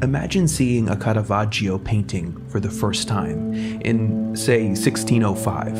Imagine seeing a Caravaggio painting for the first time in, say, 1605.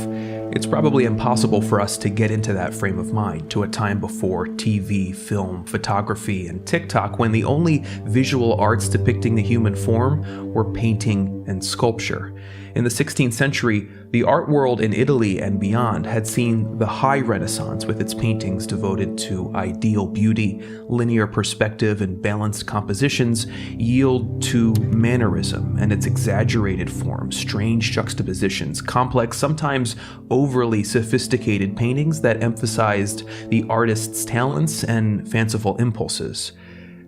It's probably impossible for us to get into that frame of mind to a time before TV, film, photography, and TikTok, when the only visual arts depicting the human form were painting and sculpture. In the 16th century, the art world in Italy and beyond had seen the high Renaissance with its paintings devoted to ideal beauty, linear perspective, and balanced compositions yield to mannerism and its exaggerated forms, strange juxtapositions, complex, sometimes overly sophisticated paintings that emphasized the artist's talents and fanciful impulses.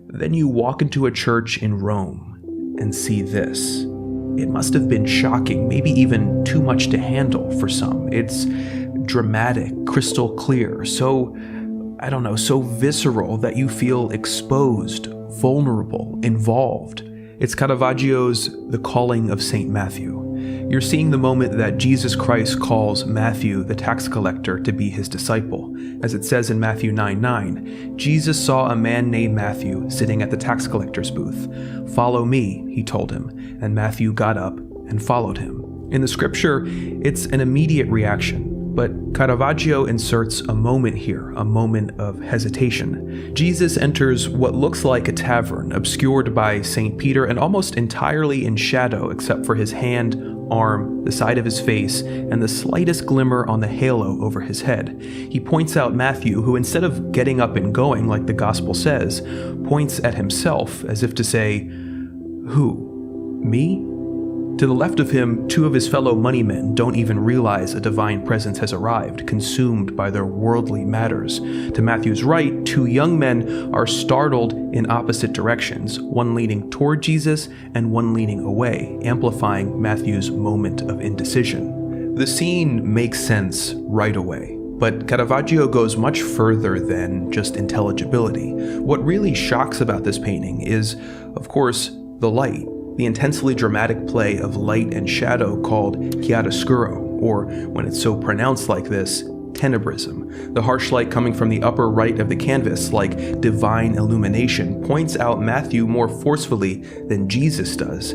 Then you walk into a church in Rome and see this. It must have been shocking, maybe even too much to handle for some. It's dramatic, crystal clear, so visceral that you feel exposed, vulnerable, involved. It's Caravaggio's The Calling of St. Matthew. You're seeing the moment that Jesus Christ calls Matthew, the tax collector, to be his disciple. As it says in Matthew 9:9, Jesus saw a man named Matthew sitting at the tax collector's booth. "Follow me," he told him, and Matthew got up and followed him. In the scripture, it's an immediate reaction. But Caravaggio inserts a moment here, a moment of hesitation. Jesus enters what looks like a tavern, obscured by St. Peter and almost entirely in shadow except for his hand, arm, the side of his face, and the slightest glimmer on the halo over his head. He points out Matthew, who instead of getting up and going like the gospel says, points at himself as if to say, "Who? Me?" To the left of him, two of his fellow moneymen don't even realize a divine presence has arrived, consumed by their worldly matters. To Matthew's right, two young men are startled in opposite directions, one leaning toward Jesus and one leaning away, amplifying Matthew's moment of indecision. The scene makes sense right away. But Caravaggio goes much further than just intelligibility. What really shocks about this painting is, of course, the light. The intensely dramatic play of light and shadow called chiaroscuro, or when it's so pronounced like this, tenebrism. The harsh light coming from the upper right of the canvas, like divine illumination, points out Matthew more forcefully than Jesus does.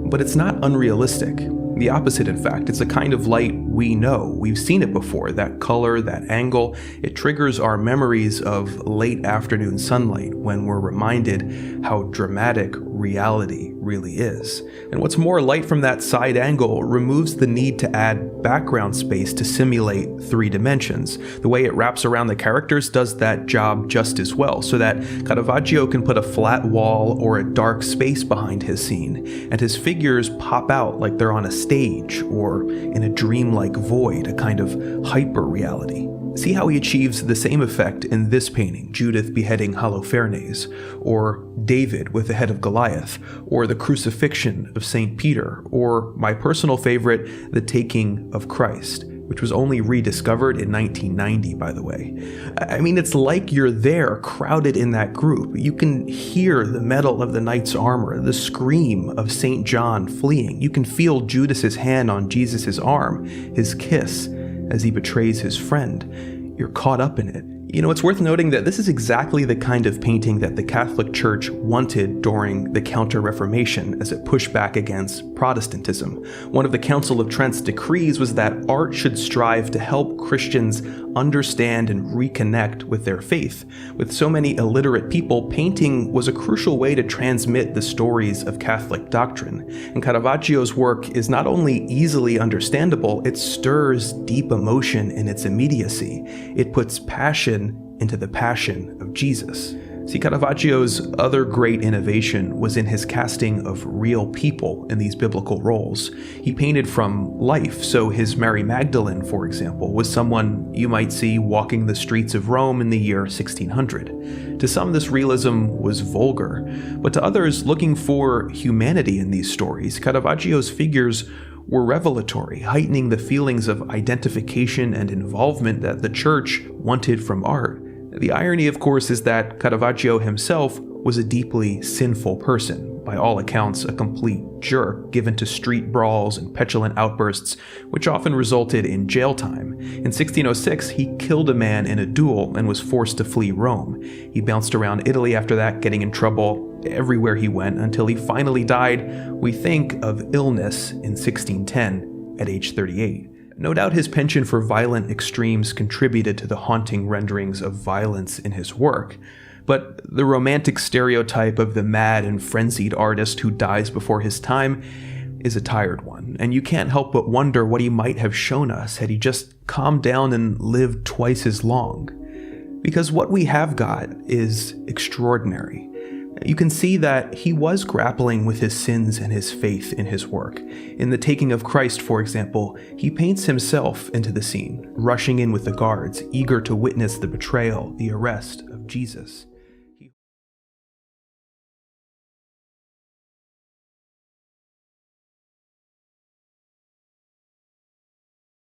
But it's not unrealistic. The opposite, in fact. It's a kind of light we know. We've seen it before. That color, that angle, it triggers our memories of late afternoon sunlight when we're reminded how dramatic reality really is. And what's more, light from that side angle removes the need to add background space to simulate 3 dimensions. The way it wraps around the characters does that job just as well, so that Caravaggio can put a flat wall or a dark space behind his scene, and his figures pop out like they're on a stage or in a dreamlike void, a kind of hyper-reality. See how he achieves the same effect in this painting, Judith beheading Holofernes, or David with the head of Goliath, or the crucifixion of St. Peter, or my personal favorite, the taking of Christ, which was only rediscovered in 1990, by the way. I mean, it's like you're there, crowded in that group. You can hear the metal of the knight's armor, the scream of St. John fleeing. You can feel Judas's hand on Jesus' arm, his kiss as he betrays his friend. You're caught up in it. You know, it's worth noting that this is exactly the kind of painting that the Catholic Church wanted during the Counter-Reformation as it pushed back against Protestantism. One of the Council of Trent's decrees was that art should strive to help Christians understand and reconnect with their faith. With so many illiterate people, painting was a crucial way to transmit the stories of Catholic doctrine. And Caravaggio's work is not only easily understandable, it stirs deep emotion in its immediacy. It puts passion into the passion of Jesus. See, Caravaggio's other great innovation was in his casting of real people in these biblical roles. He painted from life, so his Mary Magdalene, for example, was someone you might see walking the streets of Rome in the year 1600. To some, this realism was vulgar, but to others looking for humanity in these stories, Caravaggio's figures were revelatory, heightening the feelings of identification and involvement that the church wanted from art. The irony, of course, is that Caravaggio himself was a deeply sinful person, by all accounts a complete jerk, given to street brawls and petulant outbursts, which often resulted in jail time. In 1606, he killed a man in a duel and was forced to flee Rome. He bounced around Italy after that, getting in trouble everywhere he went until he finally died, we think, of illness in 1610 at age 38. No doubt his penchant for violent extremes contributed to the haunting renderings of violence in his work, but the romantic stereotype of the mad and frenzied artist who dies before his time is a tired one, and you can't help but wonder what he might have shown us had he just calmed down and lived twice as long. Because what we have got is extraordinary. You can see that he was grappling with his sins and his faith in his work. In The Taking of Christ, for example, he paints himself into the scene, rushing in with the guards, eager to witness the betrayal, the arrest of Jesus.